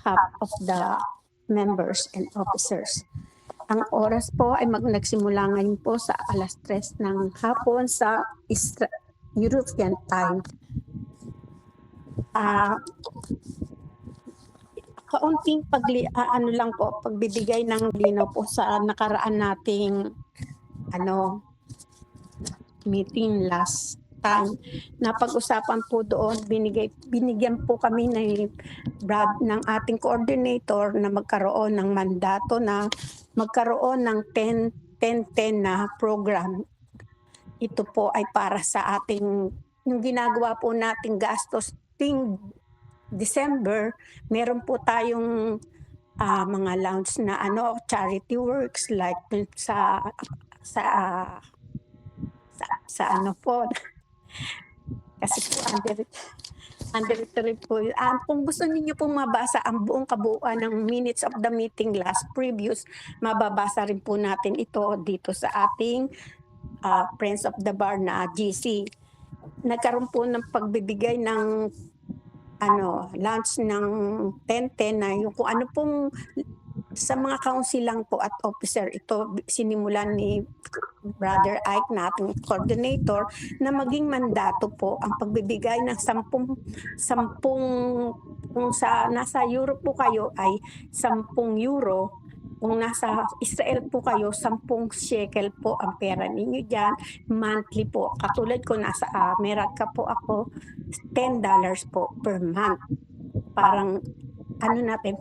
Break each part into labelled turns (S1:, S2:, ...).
S1: half of the members and officers. Ang oras po ay nagsimula ngayon po sa 3:00 ng hapon sa European time. Kaunting pagbibigay ng linaw po sa nakaraan nating meeting last time. Napag-usapan po doon, binigyan po kami ng ating coordinator na magkaroon ng mandato na magkaroon ng 10-10-10 na program. Ito po ay para sa ating, yung ginagawa po nating gastos ting December, meron po tayong mga launch na charity works like sa po kasi po under ito rin po. Kung gusto niyo pong mabasa ang buong kabuuan ng minutes of the meeting last previous, mababasa rin po natin ito dito sa ating Friends of the Bar na GC. Nagkaroon po ng pagbibigay ng lunch ng 10-10 na yung kung ano pong sa mga council lang po at officer. Ito sinimulan ni Brother Ike na ating coordinator na maging mandato po ang pagbibigay ng 10 kung nasa Europe po kayo ay 10 euro. Kung nasa Israel po kayo, 10 shekel po ang pera ninyo dyan. Monthly po. Katulad ko, nasa America po ako, $10 po per month. Parang,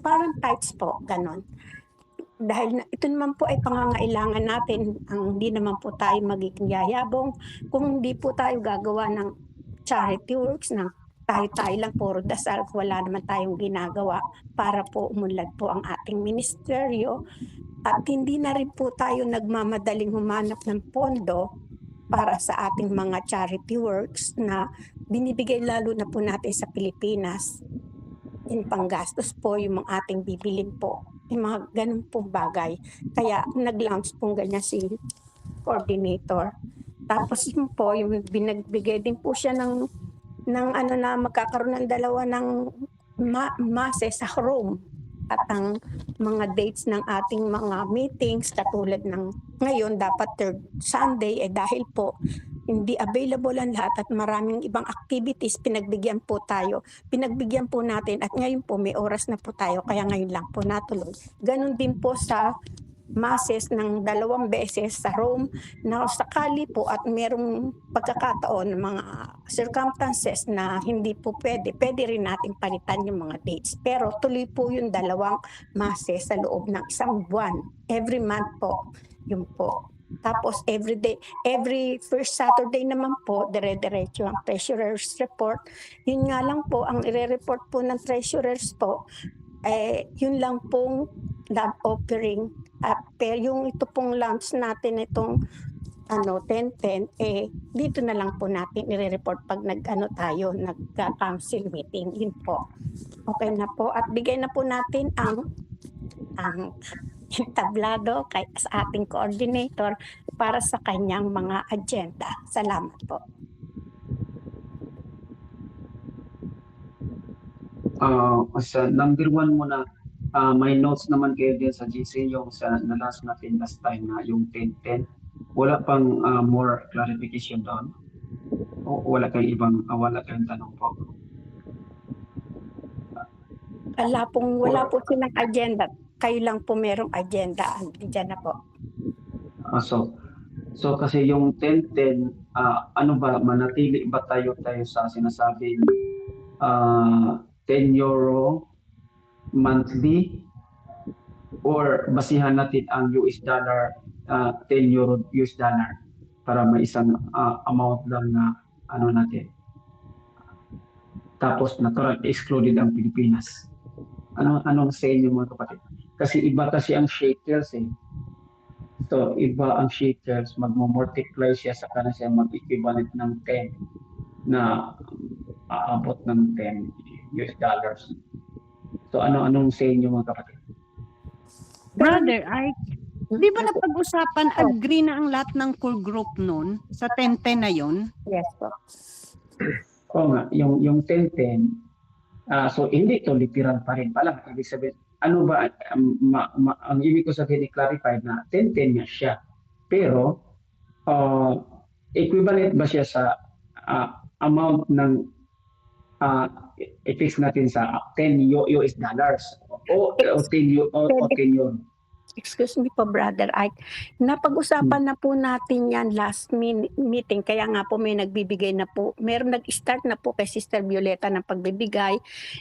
S1: parang tithes po, ganon. Dahil ito naman po ay pangangailangan natin, hindi naman po tayo magiging yayabong kung hindi po tayo gagawa ng charity works ng tayo lang puro dasal, wala naman tayong ginagawa para po umunlad po ang ating ministeryo at hindi na rin po tayo nagmamadaling humanap ng pondo para sa ating mga charity works na binibigay lalo na po natin sa Pilipinas. In panggastos po yung mga ating bibilin po, yung mga ganun pong bagay. Kaya nag-launch pong ganyan si coordinator. Tapos yun po, yung binagbigay din po siya ng na magkakaroon ng dalawa ng masses sa Rome at ang mga dates ng ating mga meetings katulad ng ngayon dapat third Sunday dahil po hindi available ang lahat at maraming ibang activities pinagbigyan po natin at ngayon po may oras na po tayo kaya ngayon lang po natuloy. Ganon din po sa masses ng 2 beses sa Rome na sakali po at merong pagkakataon mga circumstances na hindi po pwede rin natin palitan yung mga dates. Pero tuloy po yung 2 masses sa loob ng isang buwan. Every month po, yun po. Tapos every first Saturday naman po, dire-diretso ang treasurer's report. Yun nga lang po, ang ire-report po ng treasurers po, yun lang pong love offering. Pero yung ito pong launch natin itong 10-10, dito na lang po natin i-report pag nagka-council meeting. Yun po. Okay na po. At bigay na po natin ang tablado sa ating coordinator para sa kanyang mga agenda. Salamat po.
S2: Sa number 1 muna, may notes naman kayo din sa GC yung sa nalas natin last time na yung 10-10. Wala pang more clarification doon? O wala kayong tanong po?
S1: Wala po silang agenda. Kayo lang po merong agenda. Diyan na po.
S2: So kasi yung 10-10, ano ba, manatili ba tayo sa sinasabing 10 euro monthly or basihan natin ang US dollar 10 euro US dollar para may isang amount lang na natin. Tapos natural excluded ang Pilipinas. Anong sa inyo mga kapatid? Kasi iba kasi ang shekels So iba ang shekels, magmo-multiply siya sa kanan siya mag-equivalent ng 10 na aabot ng 10 US dollars. So anong sa inyo mga kapatid?
S3: Brother Ike, di ba napag-usapan, agree na ang lahat ng core group nun sa 10-10 na yun?
S1: Yes po.
S2: Oo nga, yung 10-10, So hindi to literal pa rin pala. Ibig sabihin, ano ba, ang ibig ko sabihin i-clarify na 10-10 nga siya. Pero, uh, equivalent ba siya sa amount ng i-fix natin sa 10 US dollars o 10 euro?
S1: Excuse me po, Brother Ike. Napag-usapan na po natin yan last meeting. Kaya nga po may nagbibigay na po. Meron nag-start na po kay Sister Violeta ng pagbibigay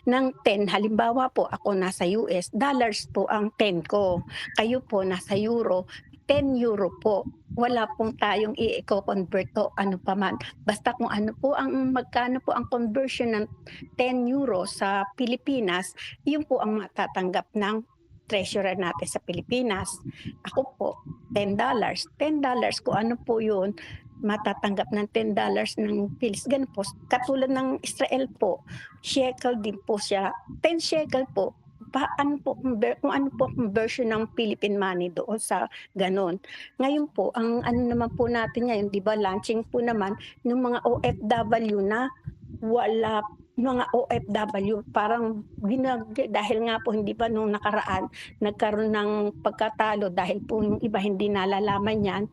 S1: ng 10. Halimbawa po, ako nasa US, dollars po ang 10 ko. Kayo po nasa euro, 10 euro po. Wala pong tayong i-convert to ano pa man. Basta kung ano po ang magkano po ang conversion ng 10 euro sa Pilipinas, yun po ang matatanggap ng treasurer natin sa Pilipinas. Ako po, $10. $10 kung ano po yun, matatanggap ng $10 ng Philippines. Ganun po. Katulad ng Israel po, shekel din po siya. 10 shekel po. Paano po, kung ano po conversion ng Philippine money doon sa ganun. Ngayon po, ang ano naman po natin ngayon, di ba, launching po naman ng mga OFW na wala mga OFW parang dahil nga po hindi pa nung nakaraan nagkaroon ng pagkatalo dahil po yung iba hindi nalalaman yan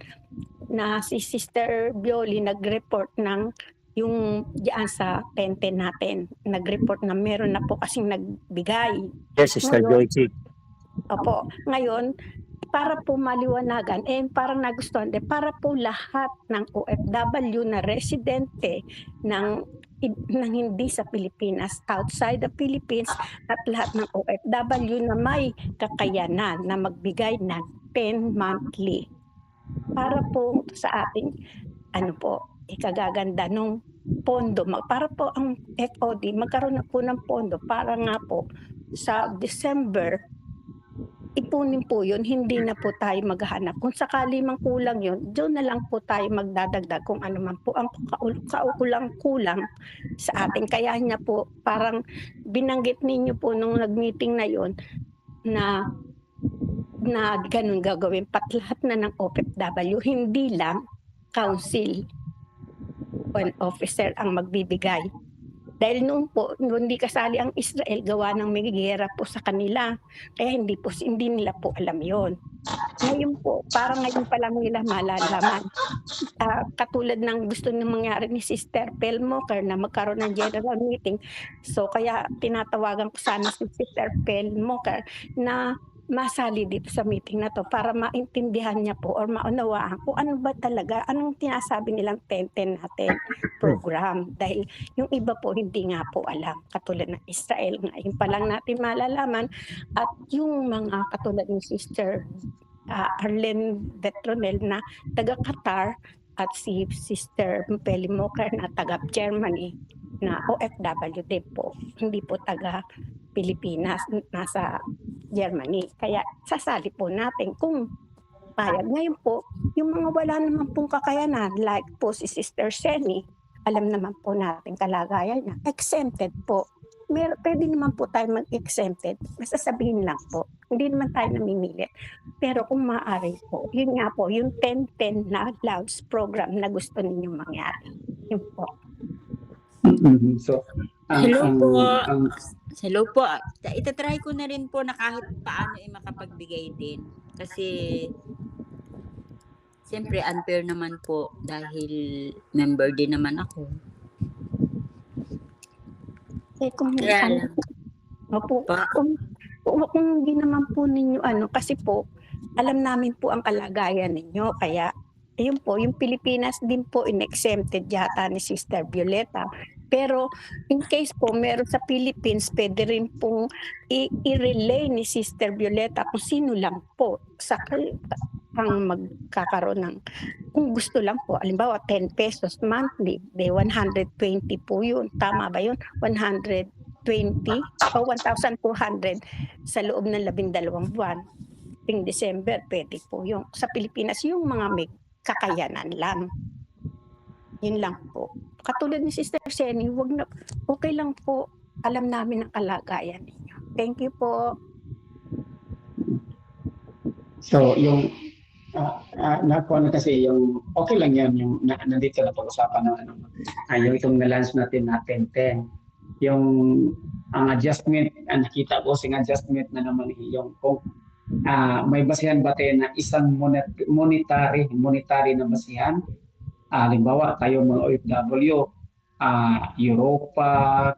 S1: na si Sister Bioli nag-report ng yung diyan sa tente natin. Nag-report na meron na po kasing nagbigay.
S4: Yes, Sister Joyce.
S1: Opo. Ngayon, para po maliwanagan, parang nagustuhan din, para po lahat ng OFW na residente ng hindi sa Pilipinas, outside the Philippines, at lahat ng OFW na may kakayanan na magbigay ng 10 monthly. Para po sa ating, ikagaganda nung pondo. Para po ang FOD, magkaroon na po ng pondo para nga po sa December, ipunin po yun, hindi na po tayo maghahanap. Kung sakali mang kulang yun, doon na lang po tayo magdadagdag kung ano man po ang kulang sa atin. Kaya niya po, parang binanggit ninyo po nung nag-meeting na yun, na ganun gagawin. Pat lahat na ng OFW, hindi lang council one officer ang magbibigay. Dahil noon po, hindi kasali ang Israel, gawa ng may gera po sa kanila. Kaya hindi nila po alam yon. Ngayon po, parang ngayon pa lang nila malalaman. Katulad ng gusto nang mangyari ni Sister Pelmoker na magkaroon ng general meeting. So kaya tinatawagan ko sana si Sister Pelmoker na masali dito sa meeting na to para maintindihan niya po or maunawaan kung ano ba talaga, anong tinasabi nilang 10-10 natin program. Dahil yung iba po hindi nga po alam. Katulad ng Israel, ngayon pa lang natin malalaman. At yung mga katulad ni Sister Arlene Vetronel na taga Qatar at si Sister Peli Moker na taga Germany na OFW din po. Hindi po taga Pilipinas, nasa Germany. Kaya sasali po natin kung payag. Ngayon po, yung mga wala naman pong kakayanan, like po si Sister Seni, alam naman po natin kalagayan niya, exempted po. Pwede naman po tayo mag-exempted. Basta sabihin lang po. Hindi naman tayo namimilit. Pero kung maaari po, yun nga po, yung 10-10 na allowance program na gusto ninyong mangyari. Yun po.
S2: So,
S5: Hello po. Itatry ko na rin po na kahit paano makapagbigay din. Kasi, siyempre unfair naman po dahil member din naman ako.
S1: Kung
S5: Kaya
S1: kung hindi naman po ninyo kasi po, alam namin po ang kalagayan ninyo. Kaya, ayun po, yung Pilipinas din po in-exempted yata ni Sister Violeta. Pero in case po meron sa Philippines, pwede rin pong i-relay ni Sister Violeta kung sino lang po ang magkakaroon ng, kung gusto lang po, alimbawa 10 pesos monthly, 120 po yun. Tama ba yun? 120 o 1,200 sa loob ng 12 buwan. Ting December, pwede po yung sa Pilipinas, yung mga may kakayanan lang. Yun lang po. Katulad ni Sister Seni, okay lang po. Alam namin ang kalagayan ninyo. Thank you po.
S2: So, yung nakuha na kasi yung okay lang yan, yung nandito na pag-usapan ng yung itong na-launch natin na 10-10. Yung ang adjustment, nakita ko sing adjustment na naman yung kung may basihan ba tayo na isang monetary na basihan. Halimbawa, tayo mga OFW, Europa,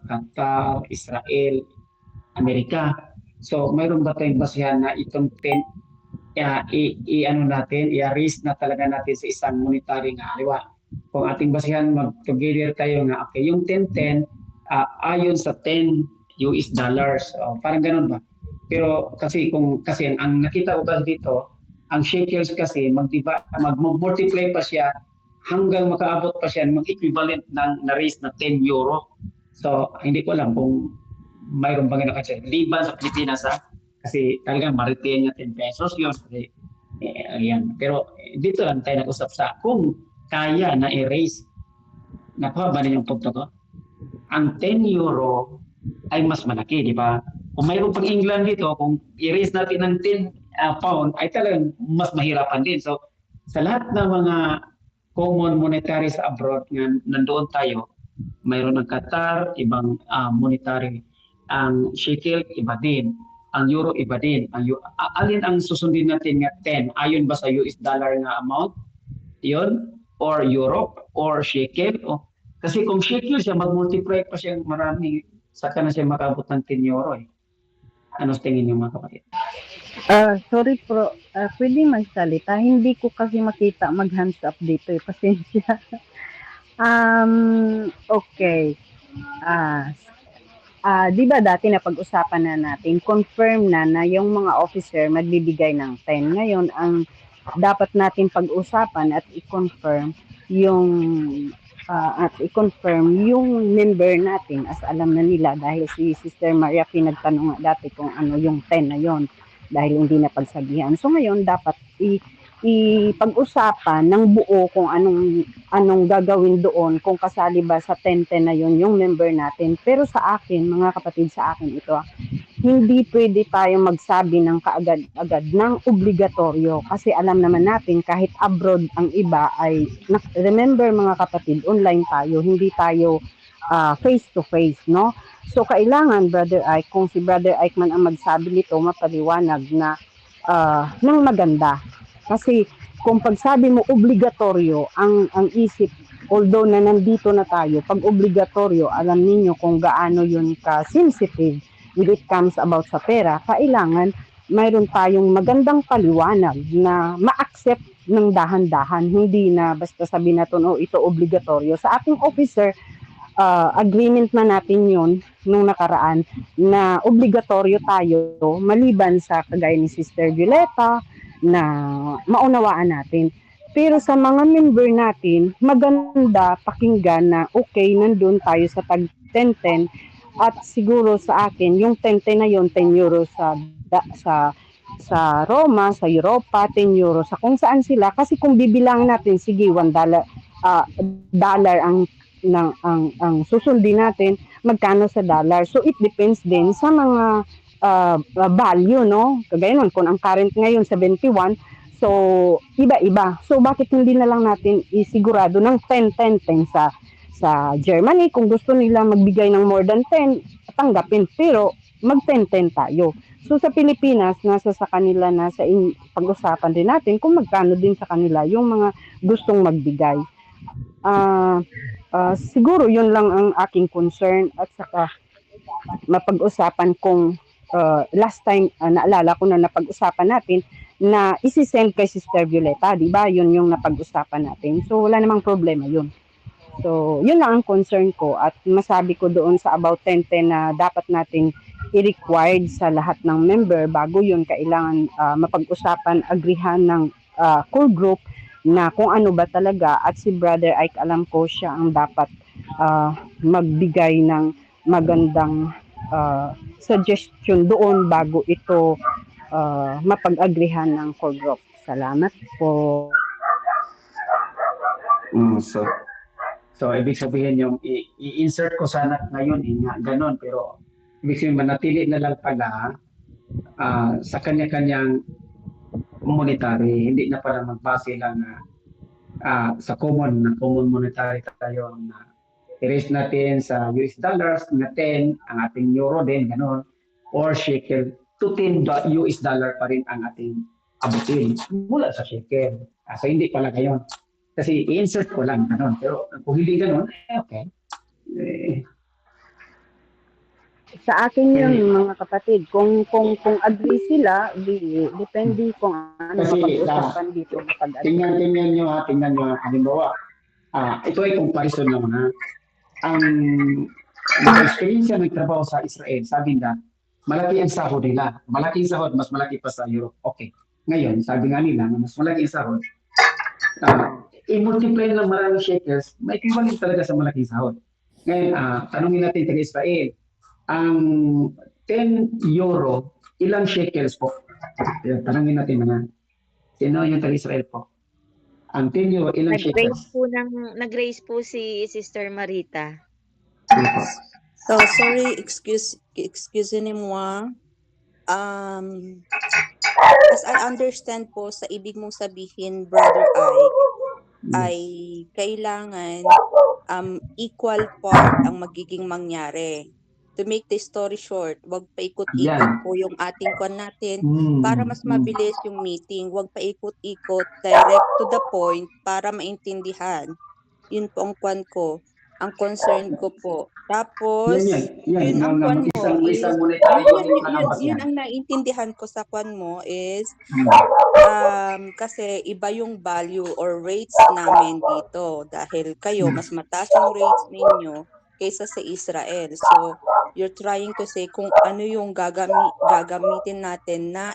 S2: Qatar, Israel, Amerika. So, mayroon ba tayong basihan na itong 10, ano natin, i-raise na talaga natin sa isang monetary nga aliwa. Kung ating basihan, mag-together tayo nga, okay, yung 10-10, ayon sa 10 US dollars. So, parang ganun ba? Pero kasi ang nakita ko kasi dito, ang shekels kasi mag-multiply pa siya hanggang makaabot pa siya ng equivalent ng na-raise na 10 euro. So, hindi ko alam kung mayroon bang kasi liban sa Pilipinas kasi talagang ma-retain niya 10 pesos yun. Kasi, ayan. Pero dito lang tayo nag-usap sa kung kaya na i-raise. Nakuha ba niyo yung punto ko? Ang 10 euro ay mas malaki, di ba? Kung mayroon pang England dito, kung i-raise natin ng 10 pound, ay talagang mas mahirapan din. So, sa lahat ng mga common monetary sa abroad nga nandoon tayo, mayroon ng Qatar, ibang monetary. Ang shekel, iba din. Ang euro, iba din. Alin ang susundin natin nga 10? Ayon ba sa US dollar nga amount? Yun? Or Europe? Or shekel? Kasi kung shekel siya, mag-multiply pa siya marami. Saka na siya makabot ng 10 euro. Ano sa tingin niyo mga kapatid?
S3: Sorry po, pwede magsalita. Hindi ko kasi makita mag-hands up dito eh. Pasensya. Okay. Di ba dati na pag-usapan na natin, confirm na yung mga officer magbibigay ng 10. Ngayon, ang dapat natin pag-usapan at i-confirm yung member natin as alam na nila dahil si Sister Maria pinagtanong nga dati kung ano yung 10 na yon dahil hindi na pagsabihan. So ngayon dapat ipag-usapan ng buo kung anong gagawin doon kung kasali ba sa 10-10 na yon yung member natin. Pero sa akin, mga kapatid, sa akin ito, hindi pwede tayo magsabi ng kaagad-agad ng obligatoryo kasi alam naman natin kahit abroad ang iba ay remember mga kapatid, online tayo, hindi tayo face to face, no? So kailangan Brother Ike, kung si Brother Ike man ang magsabi nito, mapaliwanag na ng maganda. Kasi kung pagsabi mo obligatoryo, ang isip, although na nandito na tayo, pag obligatoryo, alam niyo kung gaano yun ka-sensitive when it comes about sa pera, kailangan mayroon tayong magandang paliwanag na ma-accept ng dahan-dahan, hindi na basta sabi natin, ito obligatoryo. Sa ating officer, agreement na natin yun nung nakaraan na obligatoryo tayo maliban sa kagaya ni Sister Violeta na maunawaan natin. Pero sa mga member natin, maganda pakinggan na okay, nandun tayo sa tag 10-10 at siguro sa akin, yung 10-10 na yun, 10 euro sa Roma, sa Europa, 10 euro sa kung saan sila. Kasi kung bibilang natin, sige, $1 dollar ang susundin natin, magkano sa dollar. So it depends din sa mga value, no? Kagaya nun, kung ang current ngayon 71, so iba-iba. So bakit hindi na lang natin isigurado ng 10-10 sa Germany, kung gusto nila magbigay ng more than 10, tanggapin, pero mag 10-10 tayo. So sa Pilipinas, nasa sa kanila na pag-usapan din natin kung magkano din sa kanila yung mga gustong magbigay. Siguro yun lang ang aking concern at saka mapag-usapan kung last time naalala ko na napag-usapan natin na isi-send kay Sister Violeta, di ba? Yun yung napag-usapan natin. So wala namang problema yun. So yun lang ang concern ko at masabi ko doon sa about 10-10 na dapat nating i-required sa lahat ng member bago yun kailangan mapag-usapan, agrihan ng core group na kung ano ba talaga at si Brother Ike alam ko siya ang dapat magbigay ng magandang suggestion doon bago ito mapag-agrihan ng core group. Salamat po.
S2: So ibig sabihin yung i-insert ko sana ngayon nga ganon, pero ibig sabihin manatili na lang pala sa kanya-kanyang monetary, hindi na pala magbase lang sa common monetary tayo na i-raise natin sa US dollars na 10, ang ating euro din, gano'n, or shekel, to 10 US dollar pa rin ang ating abutin mula sa shekel. So hindi pala ngayon. Kasi i-insert ko lang, gano'n. Pero kung hindi gano'n, okay. Eh,
S3: Sa akin yun, mga kapatid. Kung agree sila, depende kung ano
S2: Kasi,
S3: mapag-usapan dito.
S2: tingnan nyo ha, halimbawa, ito ay comparison lang ha. Ang experience ng trabaho sa Israel, sabi nila, malaki ang sahod nila. Malaki ang sahod, mas malaki pa sa Europe. Okay. Ngayon, sabi nga nila, mas malaki ang sahod. I-multiply ng maraming shekels, may equivalent talaga sa malaking sahod. Ngayon, tanongin natin taga Israel, ang 10 euro, ilang shekels po? Tanongin natin mga, sino yung taga Israel po? Ang 10 euro, ilang shekels?
S5: Nag-raise po si Sister Marita.
S2: Sige po.
S4: So, sorry, excusez-moi. As I understand po, sa ibig mong sabihin, Brother ay kailangan equal part ang magiging mangyari. To make the story short, wag paikot-ikot
S2: Yan.
S4: po yung ating kwan natin
S2: Mm,
S4: para mas mabilis yung meeting. Wag paikot-ikot, direct to the point para maintindihan. Yun po ang kwan ko, ang concern ko po. Tapos, yun ang kwan mo is,
S2: isang monetary unit na
S4: yun
S2: basihan.
S4: ang naintindihan ko sa kwan mo is, kasi iba yung value or rates namin dito dahil kayo mas mataas yung rates ninyo kaysa sa Israel. So, you're trying to say kung ano yung gagamitin natin na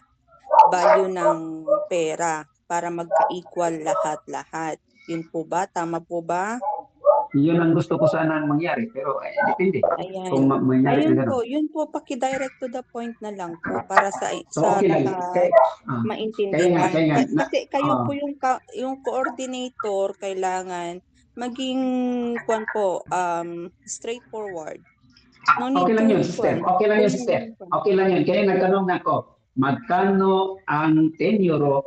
S4: value ng pera para magka-equal lahat-lahat. Yun po ba? Tama po ba?
S2: Yun ang gusto ko sana mangyari, pero depende.
S4: Ayan.
S2: Kung mangyari na gano'n.
S4: Yun po, paki-direct to the point na lang po para sa
S2: So, okay lang.
S4: maintindihan.
S2: Kaya nga,
S4: Kasi kayo po yung coordinator, kailangan maging straightforward. No need
S2: okay lang
S4: to
S2: yun, sister. Okay lang yun, sister. Okay lang yun. Kaya nagtanong ako, magkano ang 10 euro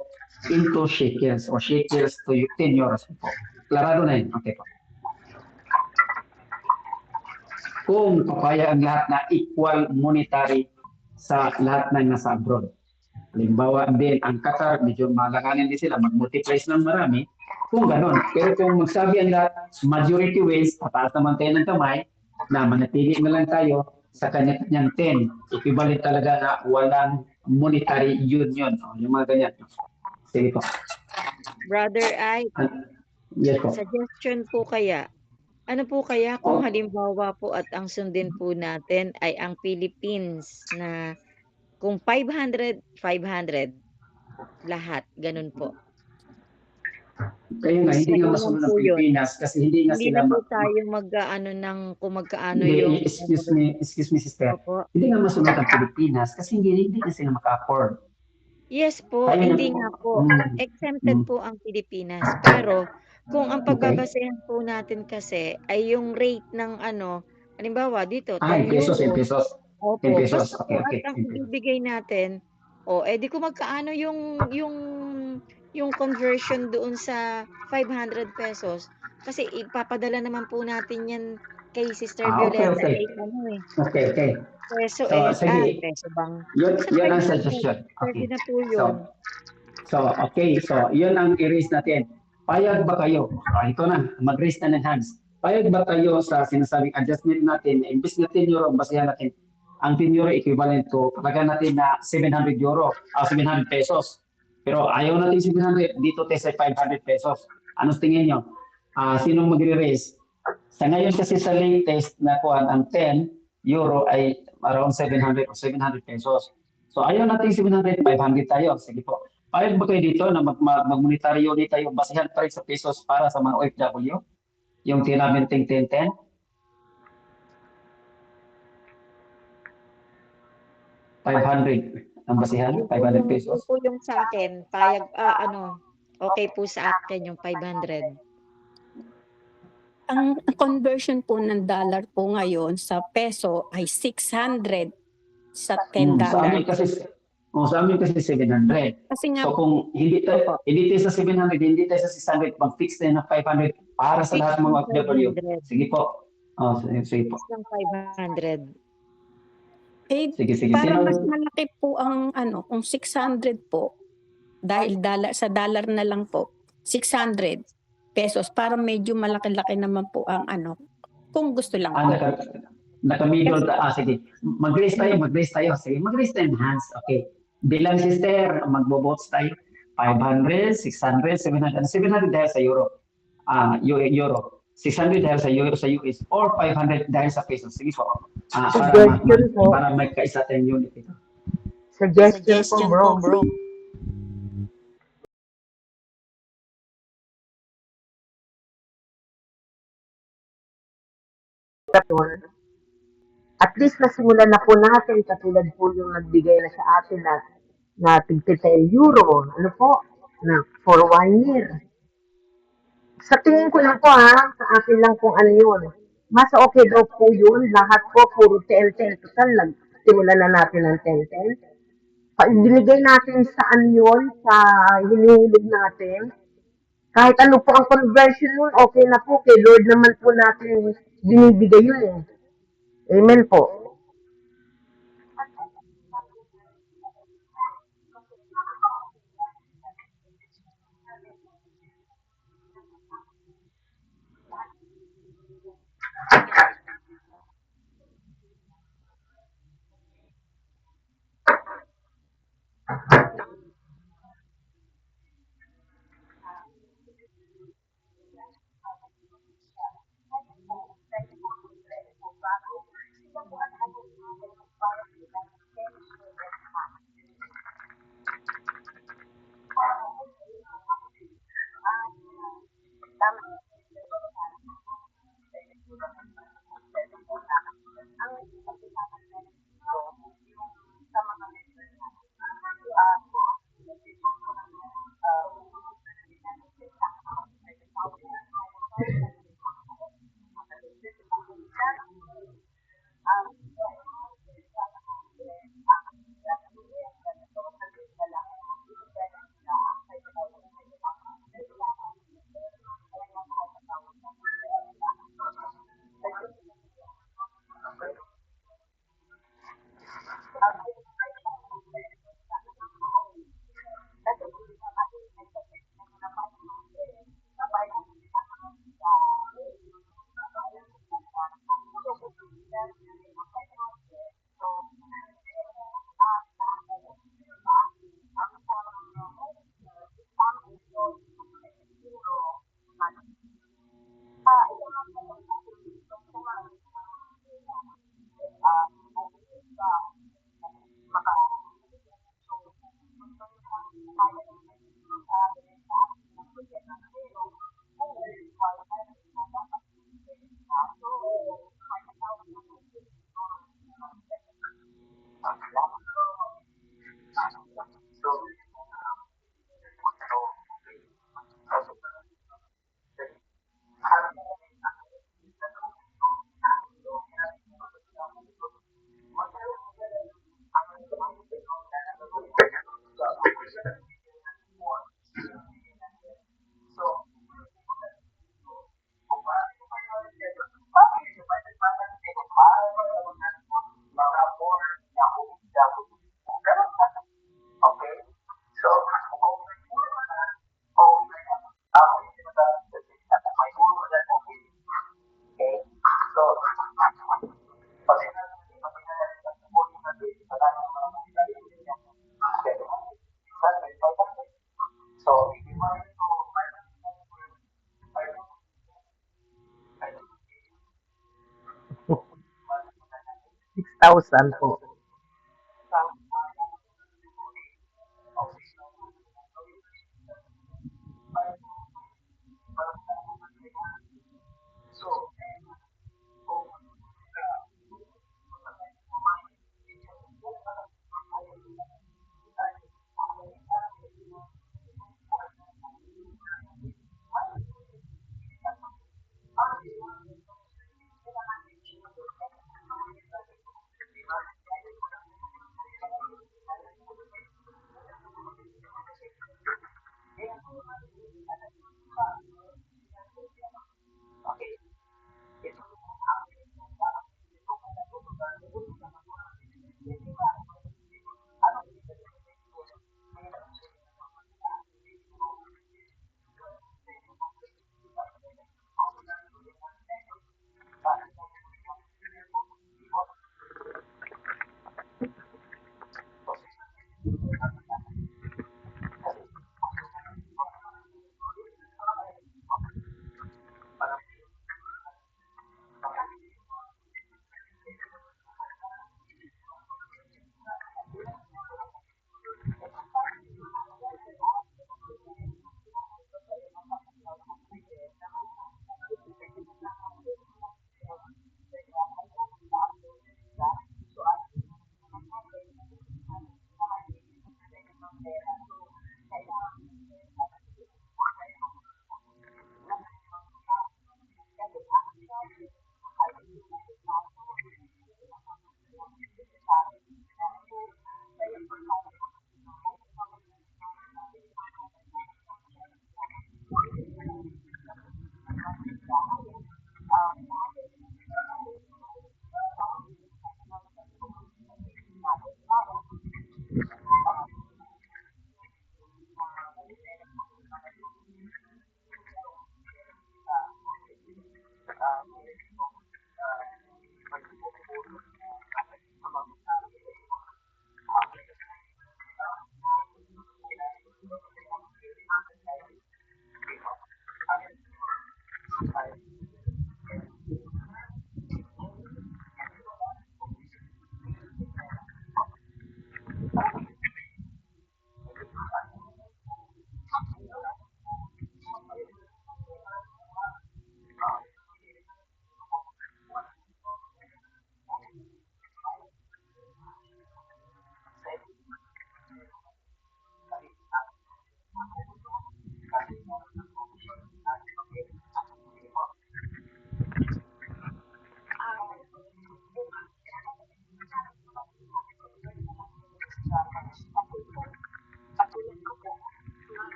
S2: into shekels or shekels to 10 euros po. Klarado na yun. Okay po. Kung papaya ang lahat na equal monetary sa lahat ng nasa abroad. Halimbawa din, ang Qatar, medyo malanganin din sila, mag-multiply ng marami, kung gano'n. Pero kung magsabi ang lahat, majority ways, pataas naman tayo ng kamay, na manatili na lang tayo sa kanya-kanyang 10. Equivalent talaga na walang monetary union. Yung mga ganyan. Sige po.
S5: Brother Ay,
S2: Yes po.
S5: suggestion po kaya, ano po kaya kung halimbawa po at ang sundin po natin ay ang Philippines na kung 500, 500 lahat, ganun po.
S2: Kaya nga, hindi nga masunod ng Pilipinas kasi hindi nga
S5: Hindi
S2: sila...
S5: na po tayo mag-ano ng kung magkaano
S2: Hindi,
S5: yung...
S2: excuse me sister.
S5: Opo.
S2: Hindi nga masunod ang Pilipinas kasi hindi na sila maka-afford.
S5: Yes po,
S2: Kaya
S5: hindi
S2: na
S5: nga
S2: po.
S5: po. Exempted po ang Pilipinas. Pero kung ang pagbabasehan po natin kasi ay yung rate ng halimbawa dito, 10
S2: pesos,
S5: euro.
S2: pesos.
S5: Opo,
S2: 10 pesos.
S5: basta
S2: Okay,
S5: po
S2: okay.
S5: at ang ibibigay natin, di ko magkaano yung conversion doon sa 500 pesos. Kasi ipapadala naman po natin yan kay Sister Violeta.
S2: Okay. Okay.
S5: Peso
S2: sige.
S5: peso bang?
S2: Yun ang suggestion. Okay.
S5: Pwede na po yun.
S2: Okay. So, yun ang i-raise natin. Payag ba kayo? Ito na, mag-raise na ng hands. Payag ba kayo sa sinasabing adjustment natin, imbis na 10 euro, basihan natin, ang 10 euro equivalent to, talaga natin na 700 euro, 700 pesos. Pero ayaw natin 700, dito tayo sa 500 pesos. Ano tingin nyo? Sinong magre-raise? Sa ngayon kasi sa latest na kuhan, ang 10 euro ay around 700 o 700 pesos. So ayaw natin 700, 500 tayo. Sige po. Payag ba kayo dito na mag-monetary unit tayo basihan pa rin sa pesos para sa mga OFW? Yung tinaminting 10-10? $500 ang basihan, 500 pesos.
S5: Yun po yung sa akin, payag, okay po sa akin yung 500.
S1: Ang conversion po ng dollar po ngayon sa peso ay 600 sa $10.
S2: Sa amin kasi 700.
S1: Kasi nga,
S2: So kung hindi tayo sa 700, hindi tayo sa 600, mag-fix tayo ng 500 para sa lahat ng mga OFW. Sige po. Oh, sige po.
S5: Ng 500.
S1: Eh,
S2: Sige.
S1: para mas
S2: Sino?
S1: malaki po ang kung 600 po, dahil sa dollar na lang po, 600 pesos para medyo malaki-laki naman po ang kung gusto lang po.
S2: Naka-middle,
S1: Kasi
S2: sige. Mag-raise tayo. Sige, mag-raise tayo ng hands. Okay. Bilang sister, magbo-votes tayo. 500, 600, 700. 700 dahil sa euro. Euro. 600 dahil sa euro sa US or 500 dahil sa peso. Sige po.
S3: Suggestion po.
S2: Para may kaisa tayong unit ito.
S3: Suggestion po, bro. At least nasimulan na po natin, katulad po yung nagbigay na sa atin na tig 10 euro, ano po, na for 1 year. Sa tingin ko lang po sa akin lang kung ano yun. Mas okay daw po yun, lahat po puro 10-10. Total lang, simulan na natin ng 10-10. Binigay natin saan yun, sa hinihilog natin. Kahit ano po ang conversion nun, okay na po. Kay Lord naman po natin binibigay yun eh. Amen po. Thousand po.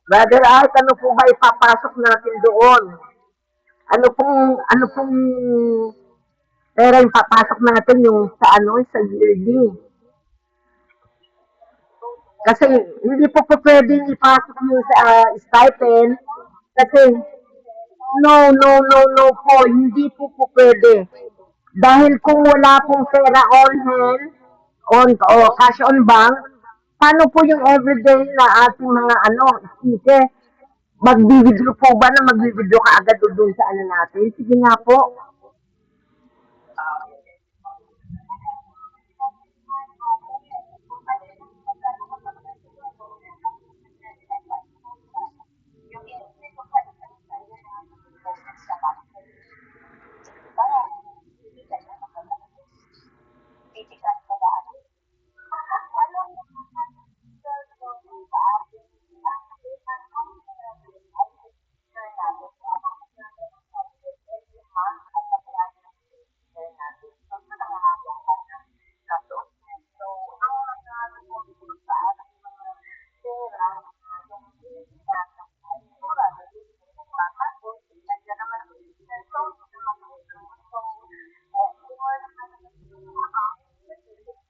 S6: Brother Art, ano po ba ipapasok natin doon? Ano pong pera yung papasok natin yung sa yearly? Kasi hindi po pwedeng ipasok yung sa stipend kasi no po, hindi po pwede. Dahil kung wala pong pera on hand, o cash on bank, paano po yung everyday na ating mga speaker? Mag-withdraw po ba na mag-withdraw ka agad doon sa natin? Sige nga po.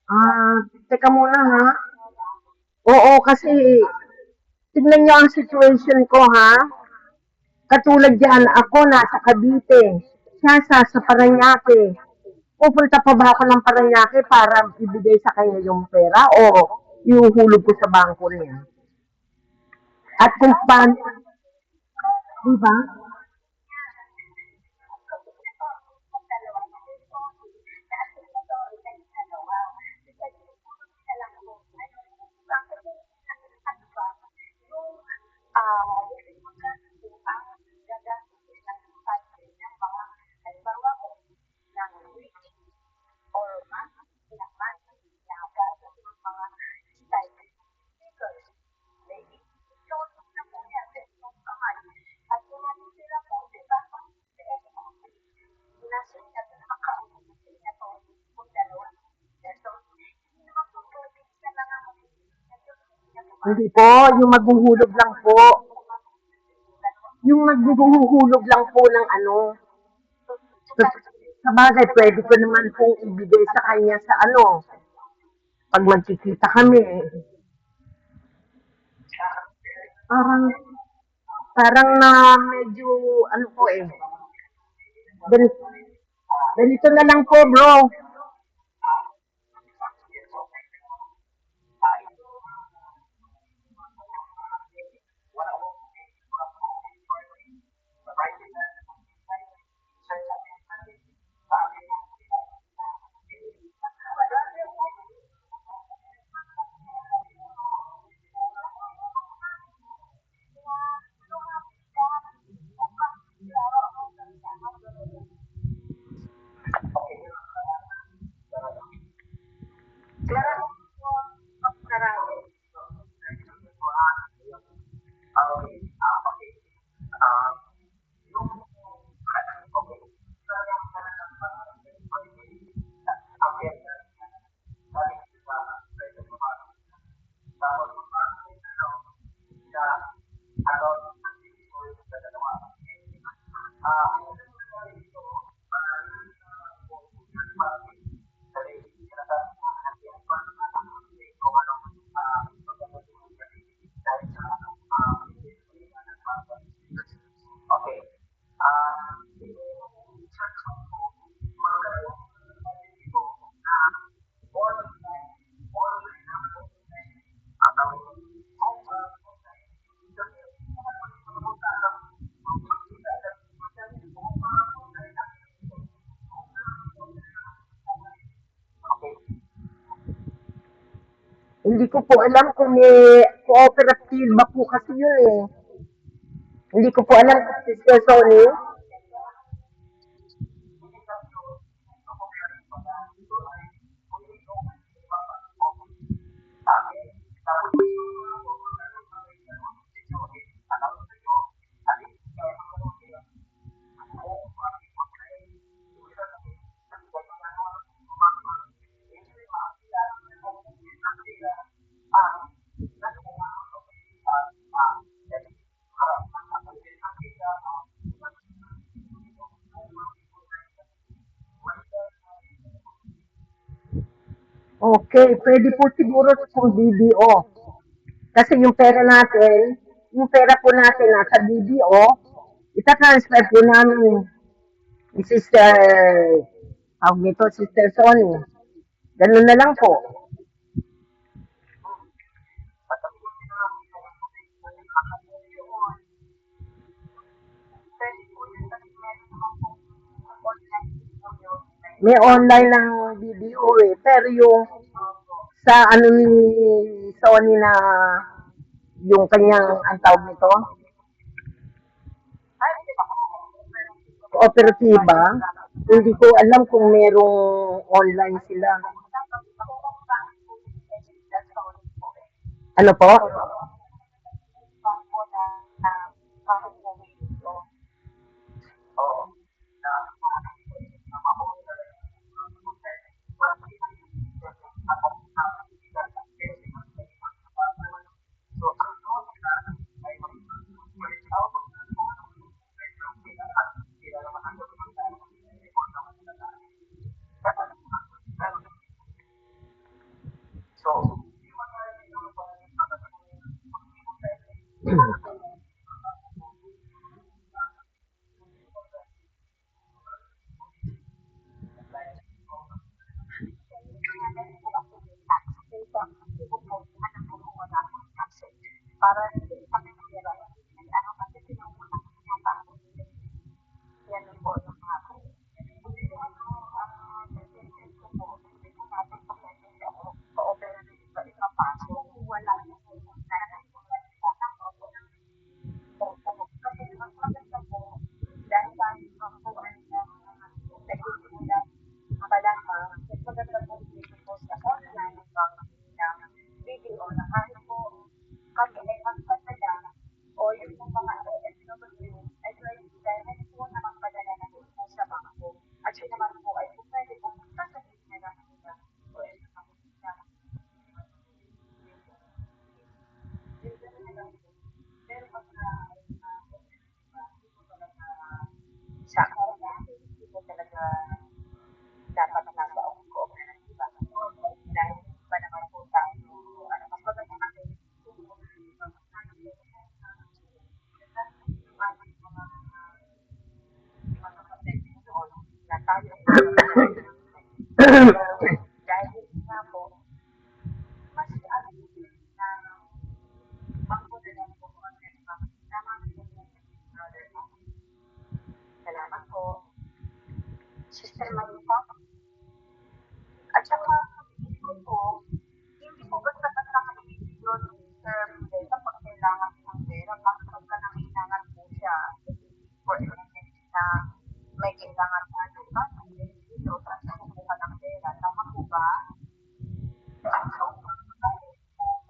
S6: Ah, teka muna ha. Oo, kasi tignan niyo ang situation ko ha. Katulad yan, ako nasa Cavite. Siya sa Paranaque. Pupunta pa ba ako ng Paranaque para ibigay sa kanya yung pera o ihuhulog ko sa bangko niya? At kung paano, di ba? Hindi po, yung maghuhulog lang po. Yung maghuhulog lang po ng sa bagay, pwede ko naman pong ibigay sa kanya sa pag magkikita kami. Parang, parang na medyo, po ganito, ganito na lang po bro. Hindi ko po alam kung may cooperative ba po kasi yun eh. Hindi ko po alam kung Sister Sony. Okay, pwede po siguro kung BDO. Kasi yung pera po natin nasa BDO, ita-transfer po namin ni Sister, tawag nito, Sister Sony. Ganun na lang po. May online ng BDO eh. Pero yung sa ano ni Sony na yung kanyang, ang tawag nito, kooperatiba, hindi ko alam kung merong online sila. Ano po?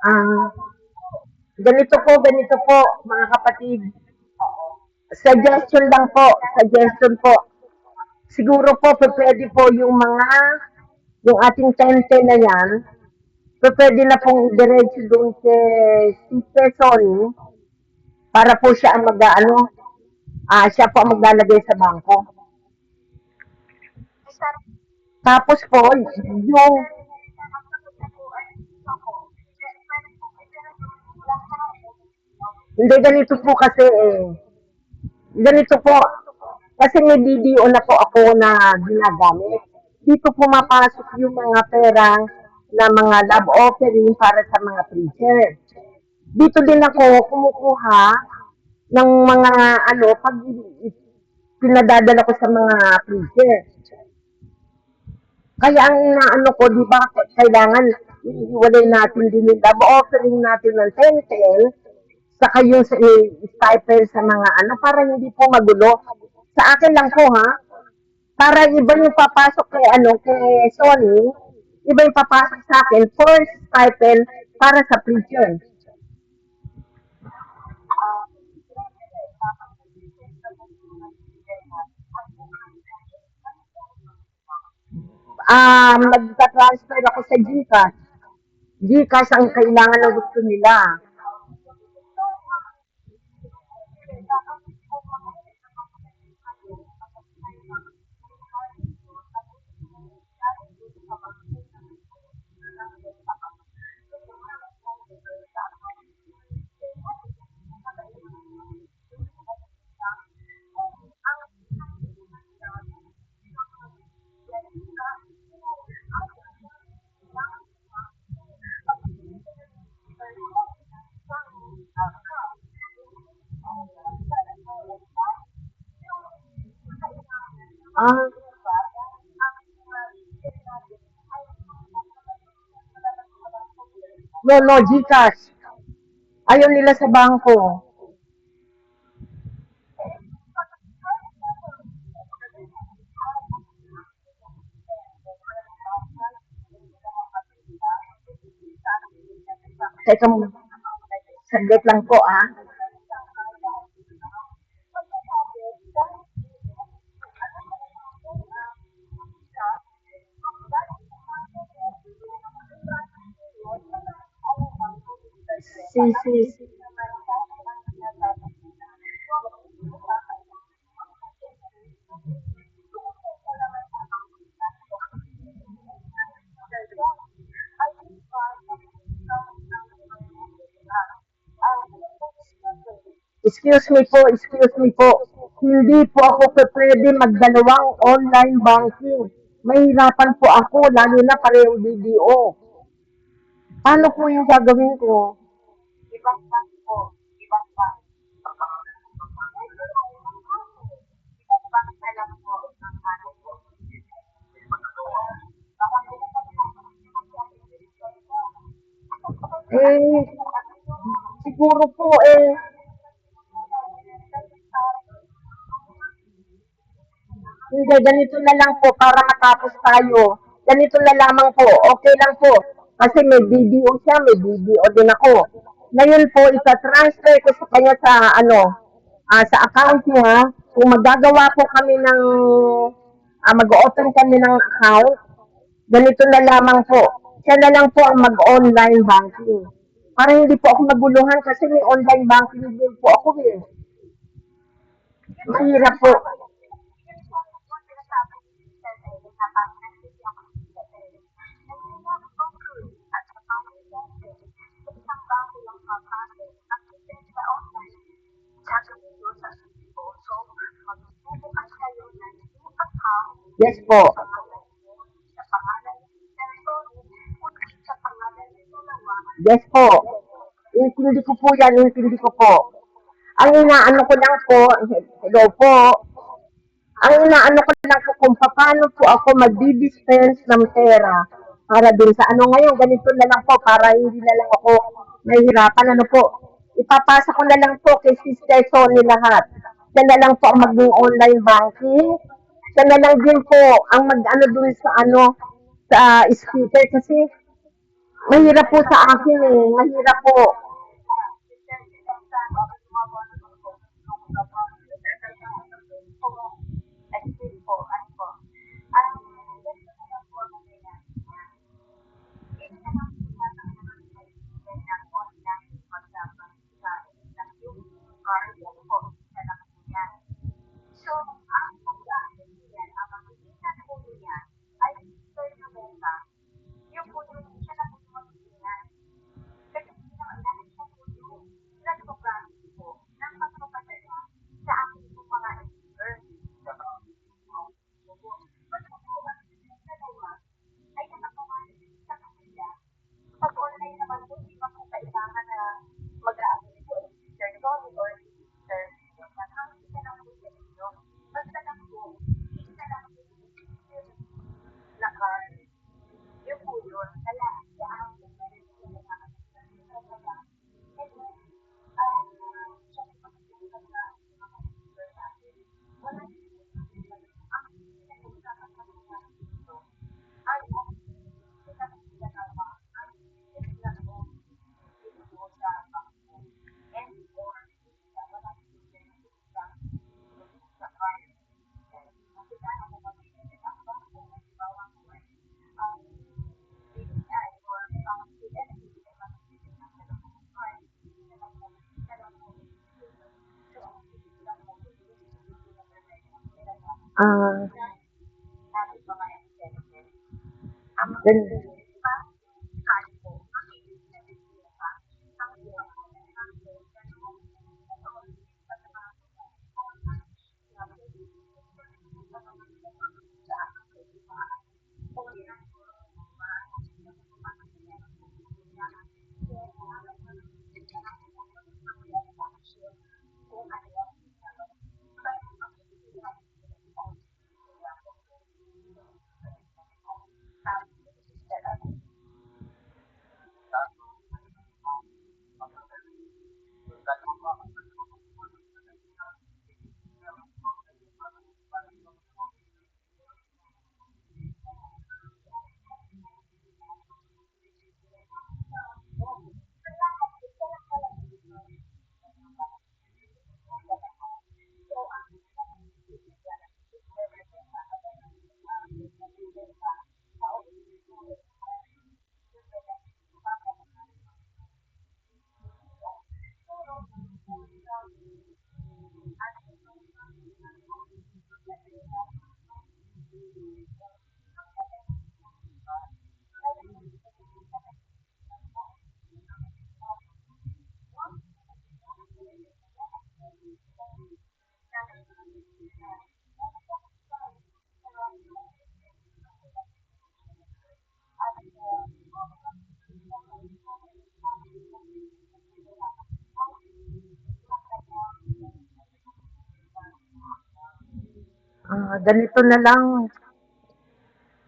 S6: Ah, ganito po, mga kapatid. Suggestion po. Siguro po, pwede po yung ating tente na yan, pwede na pong diretso doon kay Sister Sony para po siya ang siya po ang maglalagay sa bangko. Tapos po, yung, hindi ganito po kasi ganito po, kasi may BDO na po ako na ginagamit. Dito pumapasok yung mga pera na mga love offering para sa mga preacher. Dito din ako kumukuha ng mga pag pinadadala ko sa mga preacher. Kaya ang inaano ko, di ba, kailangan iiwalay natin din yung love offering natin ng 10-10, saka yung sa stipend sa mga ano, para hindi po magulo. Sa akin lang po ha, para iba yung papasok kay ano, kay Sony, iba yung papasok sa akin for stipend para sa prison. Magta-transfer ako sa GCash. GCash ang kailangan ng gusto nila. Ah, no, GCash. Ayaw nila sa bangko. Teka, saglit lang po ah. Si. Excuse me po. Hindi po ako pwede magdalawang online banking. Mahirapan po ako, lalo na parehong BDO. Paano po yung gagawin ko? Eh, siguro po hindi, ganito na lang po para matapos tayo. Ganito na lamang po, okay lang po. Kasi may BDO siya, may BDO din ako. Ngayon po, ita-transfer ko sa kanya sa ano, sa account niya. Kung magagawa po kami ng, mag-open kami ng account, ganito na lamang po. Siya na lang po ang mag-online banking. Para hindi po ako maguluhan kasi may online banking din po ako eh. Mahirap po. Yes po. Yes po. Intindi ko po yan, intindi ko po. Ang inaano ko lang po, hello po, ang inaano ko lang po kung paano po ako mag-dispense ng pera para dun sa ano ngayon, ganito na lang po para hindi na lang ako nahihirapan. Ano po, ipapasa ko na lang po kay Sister Sony lahat. Siya na lang po ang maging online banking. Siya na lang din po ang mag-ano dun sa ano, sa speaker kasi mahirap po sa akin eh. Mahirap po. Gan- Ganito na lang,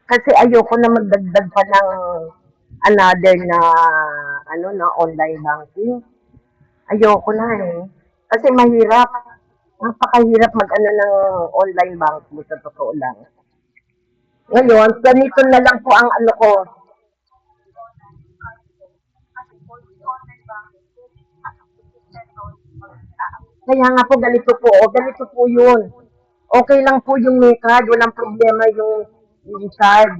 S6: kasi ayoko na magdagdag pa ng another na na online banking. Ayoko na eh. Kasi mahirap. Napakahirap mag-ano ng online banking sa totoo lang. Ngayon, ganito na lang po ang ano ko. Kaya nga po ganito po yun. Okay lang po yung may card, walang problema yung card.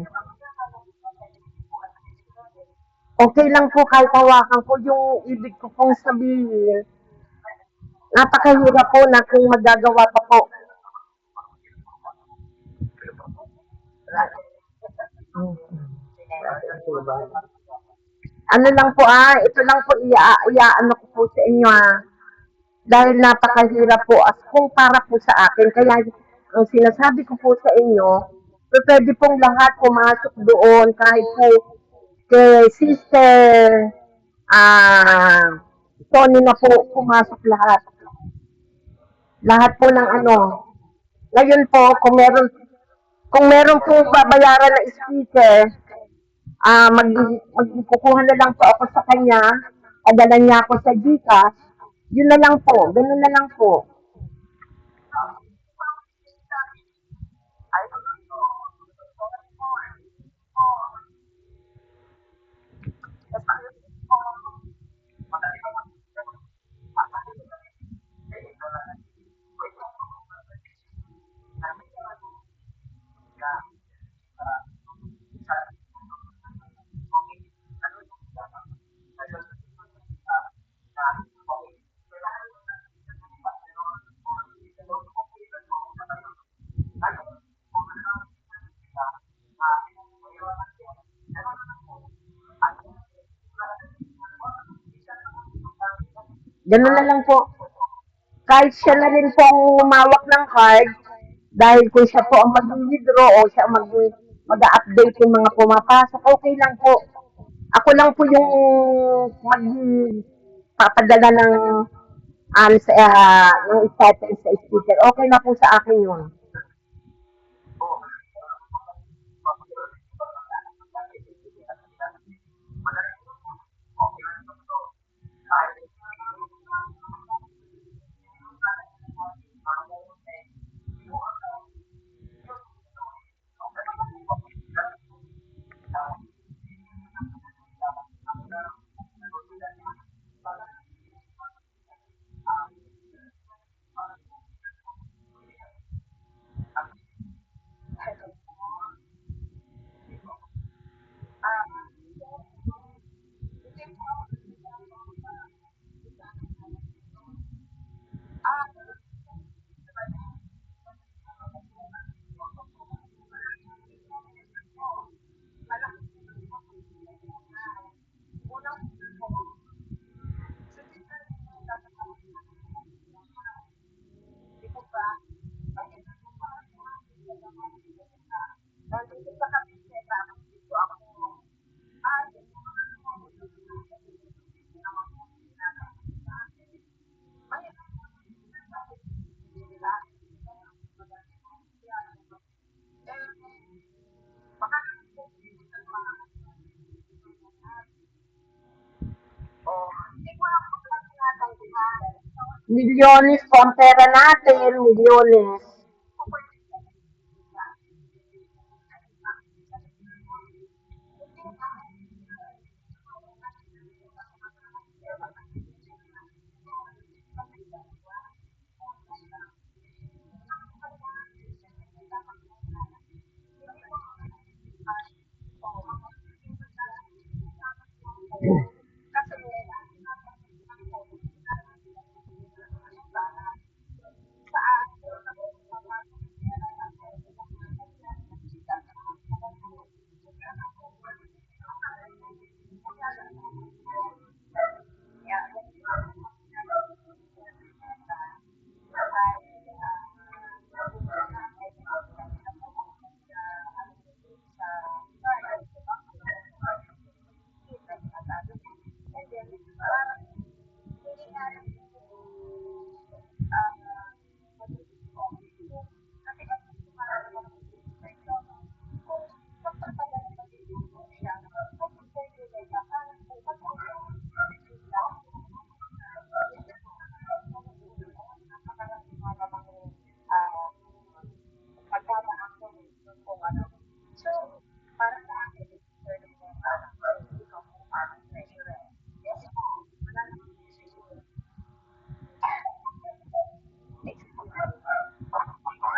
S6: Okay lang po kahit hawakan ko yung ibig ko pong sabihin. Napakahirap po na kung magagawa pa po. Hmm. Ano lang po ito lang po iaano ko po sa inyo dahil napakahirap po as kung para po sa akin. Kaya ang sinasabi ko po sa inyo, pwede pong lahat pumasok doon kahit po kay Sister ah Tony na po pumasok lahat. Lahat po ng ano. Ngayon po, kung meron po babayaran na speaker, magkukuha na lang po ako sa kanya, padala niya ako sa Gcash, yun na lang po, ganun na lang po. Ganun na lang po. Kahit siya na rin po ang umawak ng card, dahil kung siya po ang mag-withdraw o siya ang mag-update yung mga pumapasok, okay lang po. Ako lang po yung magpapadala ng ng status sa speaker. Okay na po sa akin yun. Milyones po ang pera natin, milyones.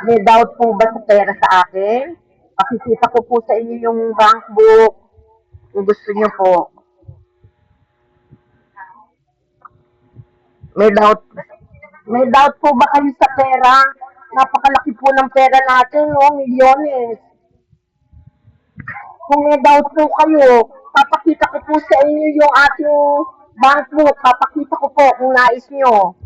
S6: May doubt po ba sa pera sa akin? Pakikita ko po sa inyo yung bank book. Kung gusto niyo po. May doubt. May doubt po ba kayo sa pera? Napakalaki po ng pera natin, no? Milyones. Kung may doubt po kayo, papakita ko po sa inyo yung ating bank book. Papakita ko po kung nais nyo.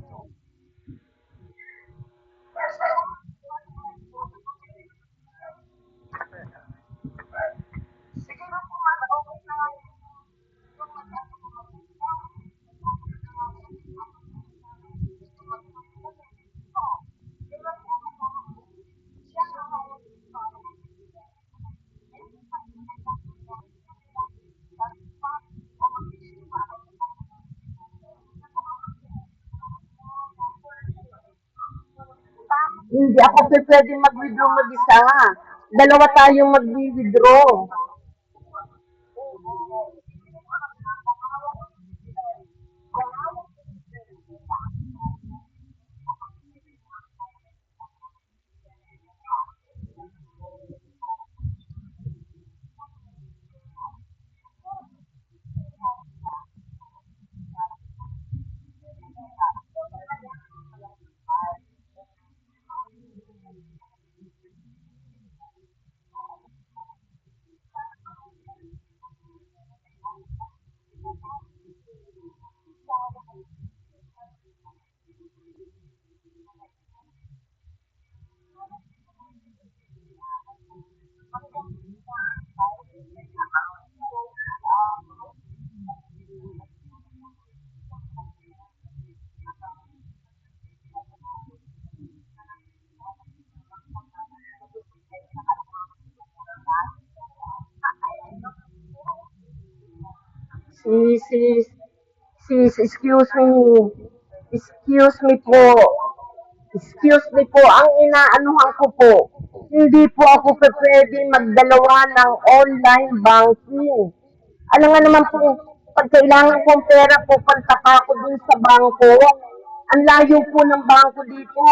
S6: Hindi ako pwede mag-withdraw mag-isa. Dalawa tayong mag-withdraw. Sis, sis, sis, excuse me. Excuse me po. Excuse me po, ang inaanuhan ko po, hindi po ako pwede magdalawa ng online banking. Alam nga naman po, pag kailangan kong pera po, pantaka ko dun sa bangko. Ang layo po ng bangko dito.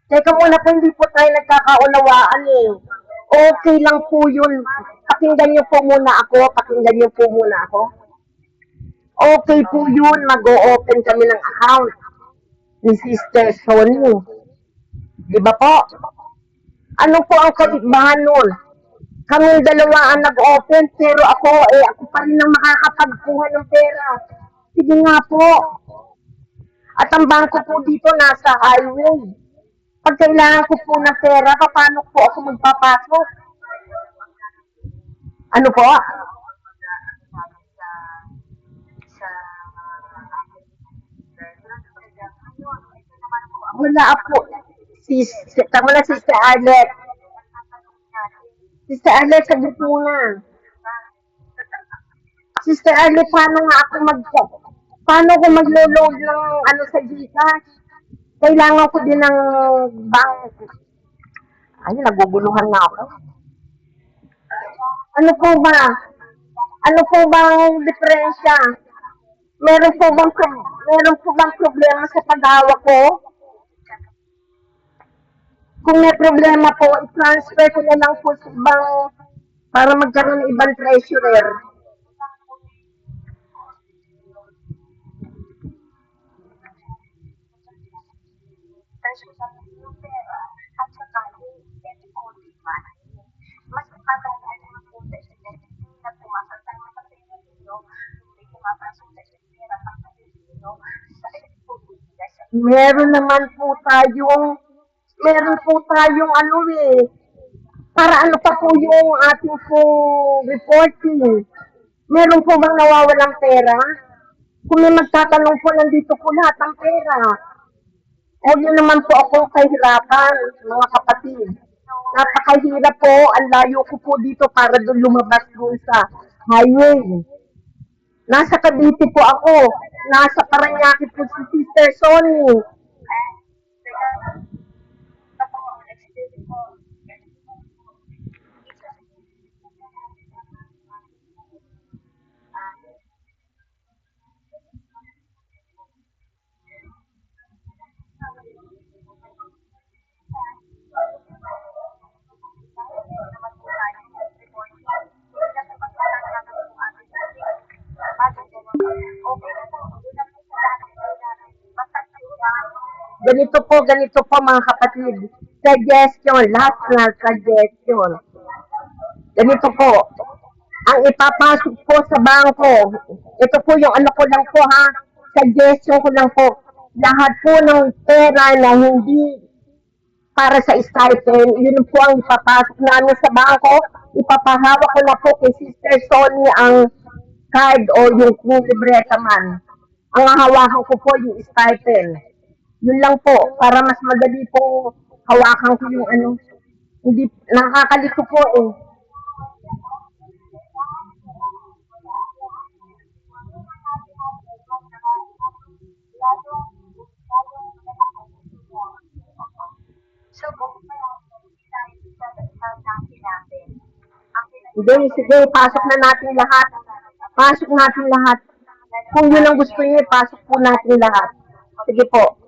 S6: Teka muna po, hindi po tayo nagkakaunawaan eh. Okay lang po yun. Pakinggan niyo po muna ako. Pakinggan niyo po muna ako. Okay po yun. Mag-o-open kami ng account ni Sister Sony. Di ba po? Ano po ang kaibahan nun? Kaming dalawa ang nag-open, pero ako pa rin ang makakapagkuha ng pera. Sige nga po. At ang bangko po dito nasa highway. Pag kailangan ko po ng pera, paano po ako magpapasok? Ano po? Wala po. Tama na, Sister Arlette. Sister Arlette, sagot muna. Sister Ali, paano ko maglo-load ng ano sa Gcash? Kailangan ko din ng bank. Ay, naguguluhan na ako. Ano po ba? Ano po bang diferensya? Meron po bang problema sa paghawak ko? Kung may problema po, i-transfer ko na lang po sa ibang para magkaroon ng ibang treasurer. Meron naman po tayong, meron po tayong ano eh, para ano pa po yung ating po reporting. Meron po bang nawawalang pera? Kung may magtatanong po, nandito po lahat ang pera. Huwag niyo naman po ako kahirapan, mga kapatid. Napakahirap po, ang layo ko po dito para doon lumabas doon sa highway. Nasa Cavite po ako, nasa Paranaque po si Sister Sonny. Ganito po mga kapatid. Suggestion, last na suggestion. Ganito po, ang ipapasok po sa bangko, ito po yung ano ko lang po ha, suggestion ko lang po, lahat po ng pera na hindi para sa stipend, yun po ang ipapasok namin sa bangko, ipapahawak ko na po kay Sister Sonny ang card o yung libreta man. Ang hawakan ko po yung stipend. Yun lang po, para mas madali po hawakan ko yung ano. Hindi, nakakalito po eh. Hindi, sige, pasok na natin lahat. Pasok natin lahat. Kung yun ang gusto niyo, pasok po natin lahat. Sige po.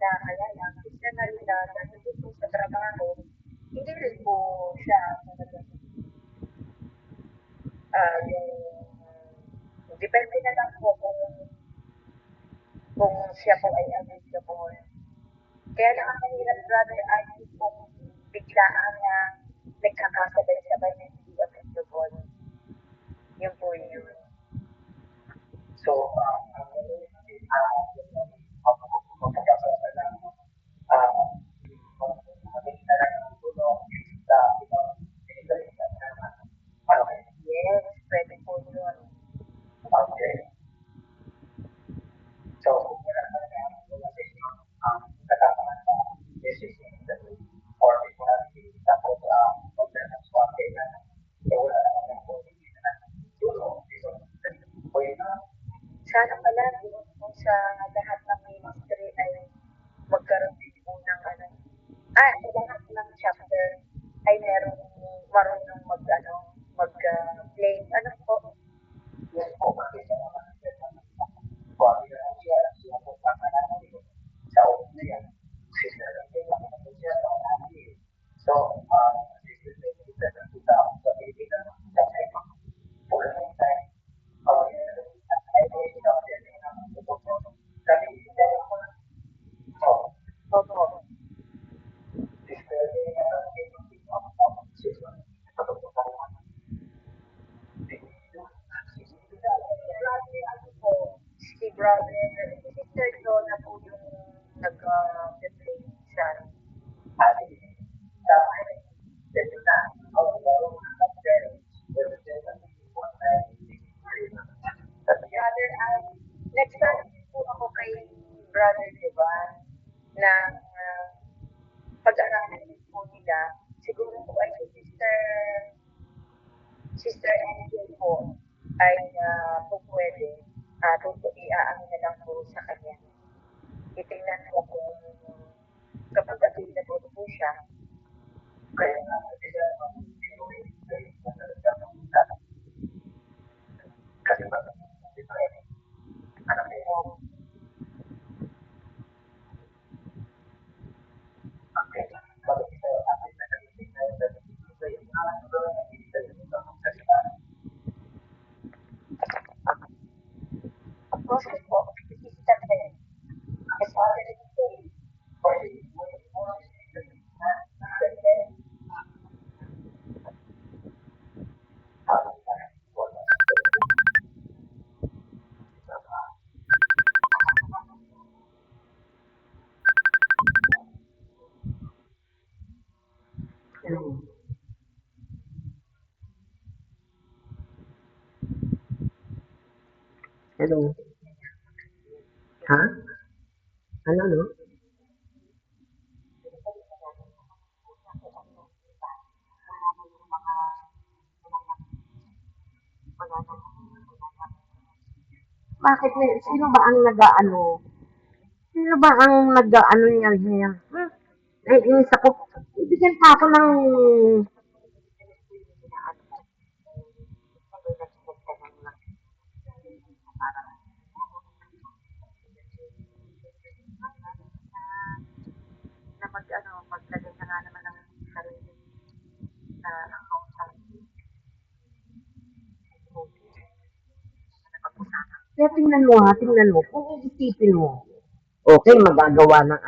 S6: nila. Kaya lang, isa na nila na hindi po sa trabaho, hindi rin po siya yung depende na lang po kung siya po ay available. Kaya lang ang mahirap, brother, ay kung biglaan na nagkakasabay-sabay na hindi available. Yun po yun. So, yes, pwede po yun. Okay. So, sana pala kung sa lahat ng ministry ay magkaroon din po ng ano, sa lahat ng chapter ay merong marunong mag-play, ano po? Yes po. Opo. Si brother, si Sister Donna po yung nag-play sa brother, next time po ako kay brother Devan na pag-aralan din po nila, siguro po ay si Sister Angel po ay kung pwede, iaano na lang po sa kanya. Titingnan ko kung kapag available po siya. Kaya kasi ba, ano po, process po, step din. As far as it is, hello. Ha? Ano, no? Bakit may, sino ba ang nag-ano? Sino ba ang nag-ano niya? Naiinis ako. Ibigyan pa ako ng na maglagay ka nga naman ng sarili na kaya tingnan mo, kung iisipin mo, okay, magagawa ng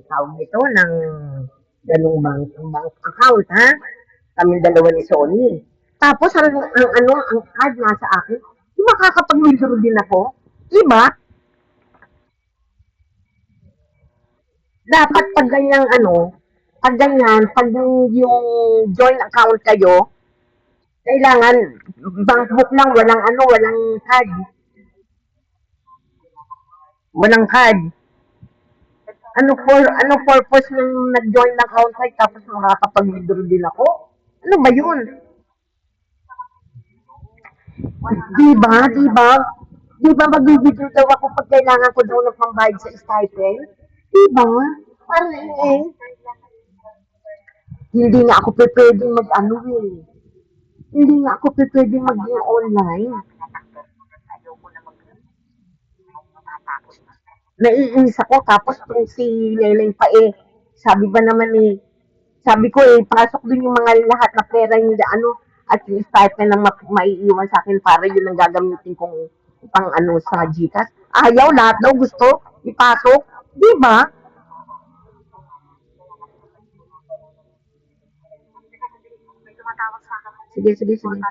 S6: tawag nito, ng bank account, ha? Kami dalawa ni Sony. Tapos, ang card nasa akin, makakapag-withdraw din ako. Diba? Dapat pag ganyang pag yung joint account kayo, kailangan bank book lang, walang card. Walang card. Ano purpose ng nag-join account kayo tapos makakapag-withdraw din ako? Ano ba yun? Diba? Diba mag-withdraw daw ako pag kailangan ko daw ng pambayad sa stipend? Diba? Parang hindi nga ako pwedeng Hindi nga ako pwedeng mag-online. naiinis ako tapos itong si Leleng pa sabi ba naman sabi ko pasok din yung mga lahat na pera niya ano at least kahit na lang maiiwan sa akin para yun ang gagamitin kong pang ano sa Gcash. Ayaw, lahat daw gusto ipasok. Di ba? Sige, sige, sige.